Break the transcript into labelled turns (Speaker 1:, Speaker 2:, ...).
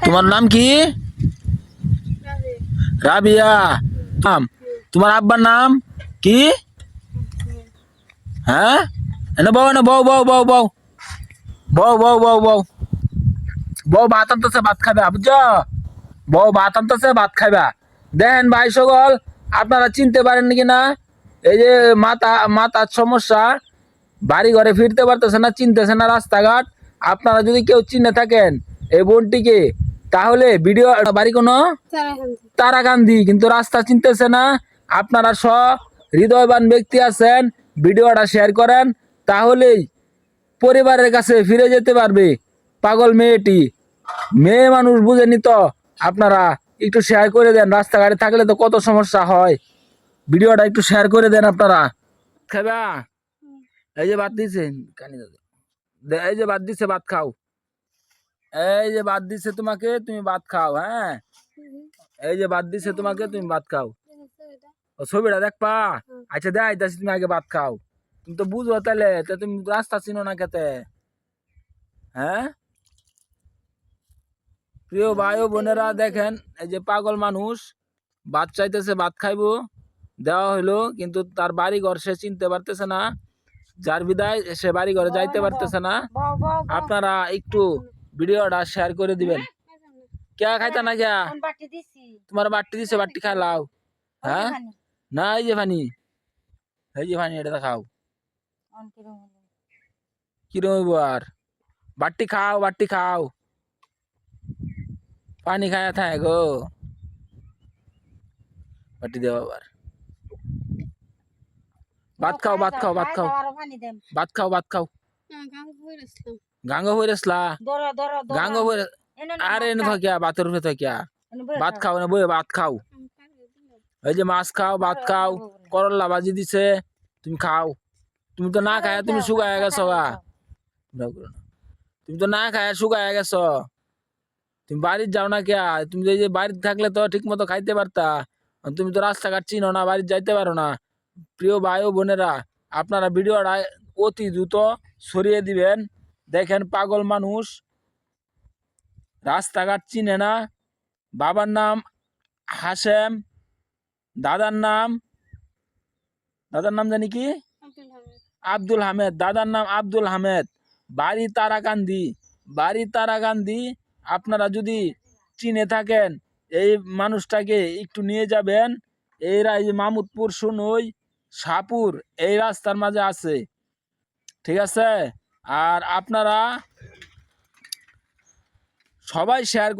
Speaker 1: তোমার নাম কি? রাবিয়া। নাম তোমার আব্বার নাম কি? হ্যাঁ, এনে বউ, এনে বউ বউ বউ বউ বউ বউ বউ বউ বউ ভাত আনতেছে, ভাত খাবে বুঝছো? বউ ভাত আনতেছে, ভাত খাইবা। দেখেন ভাই সকল, আপনারা চিনতে পারেন নাকি না? এই যে মাথার সমস্যা, বাড়ি ঘরে ফিরতে পারতেছে না, চিনতেছে না রাস্তাঘাট। আপনারা যদি কেউ চিনে থাকেন এই বোনটিকে, তাহলে ভিডিও বাড়ি কোনো তারাকান্দি, কিন্তু রাস্তা চিনতেছে না। আপনারা হৃদয়বান ব্যক্তি আছেন, ভিডিওটা শেয়ার করেন, তাহলেই পরিবারের কাছে ফিরে যেতে পারবে পাগল মেয়েটি। মেয়ে মানুষ বুঝেনি তো, আপনারা একটু শেয়ার করে দেন। রাস্তাঘাটে থাকলে তো কত সমস্যা হয়, ভিডিওটা একটু শেয়ার করে দেন আপনারা। খাবা? এই যে ভাত দিছে, এই যে ভাত দিছে, ভাত খাও। এই যে ভাত দিছে তোমাকে, তুমি ভাত খাও। হ্যাঁ, এই যে ভাত দিছে তোমাকে, তুমি ভাত খাও। ও ছবিটা দেখবা? আচ্ছা দেয়, তুমি আগে ভাত খাও। তুমি তো বুঝো তাহলে, তুমি রাস্তা চিনো না খেতে। হ্যাঁ, প্রিয় ভাই ও বোনেরা, দেখেন এই যে পাগল মানুষ ভাত চাইতেছে, ভাত খাইবো, দেওয়া হইলো, কিন্তু তার বাড়ি ঘর সে চিনতে পারতেছে না, যার বিদায় সে বাড়ি ঘরে যাইতে পারতেছে না। আপনারা একটু ভিডিওটা শেয়ার করে দিবেন। কে খাইতা না কে? তোমার বাটি দিছে, বাটি খাইলাও। হ্যাঁ, না এই যে পানি, এই যে পানি, এটা খাও। কিরম হইব আর? বাটি খাও, বাটি খাও, পানি খায়া থাকে গো। বাটি দেও আবার। ভাত খাও, ভাত খাও, ভাত খাও, ভাত খাও, ভাত খাও। গাঙ্গ হইরেসলা, গাঙ্গ হইরে, আরে এনে থাকিয়া ভাতের উপরে থাকিয়া ভাত খাও না, বই ভাত খাও। এই যে মাছ খাও, ভাত খাও, করল্লা ভাজি দিছে, তুমি খাও। তুমি তো না খায়া তুমি শুকায় গেছো গা, তুমি তো না খায়া শুকায় গেছো। তুমি বাড়ির যাও না কে? তুমি যে বাড়িতে থাকলে তো ঠিক মতো খাইতে পারতা। তুমি তো রাস্তাঘাট চিনো না, বাড়ি যাইতে পারো না। প্রিয় ভাই ও বোনেরা, আপনারা ভিডিওটা অতি দ্রুত ছড়িয়ে দিবেন। দেখেন পাগল মানুষ, রাস্তাঘাট চিনে না। বাবার নাম হাসেম, দাদার নাম, দাদার নাম জানি কি? আব্দুল হামেদ। দাদার নাম আব্দুল হামেদ, বাড়ি তারাকান্দি, বাড়ি তারাকান্দি। আপনারা যদি চিনে থাকেন এই মানুষটাকে, একটু নিয়ে যাবেন। এই মামুদপুর, সুনই, শাহপুর, এই রাস্তার মাঝে আছে, ঠিক আছে? আর আপনারা সবাই শেয়ার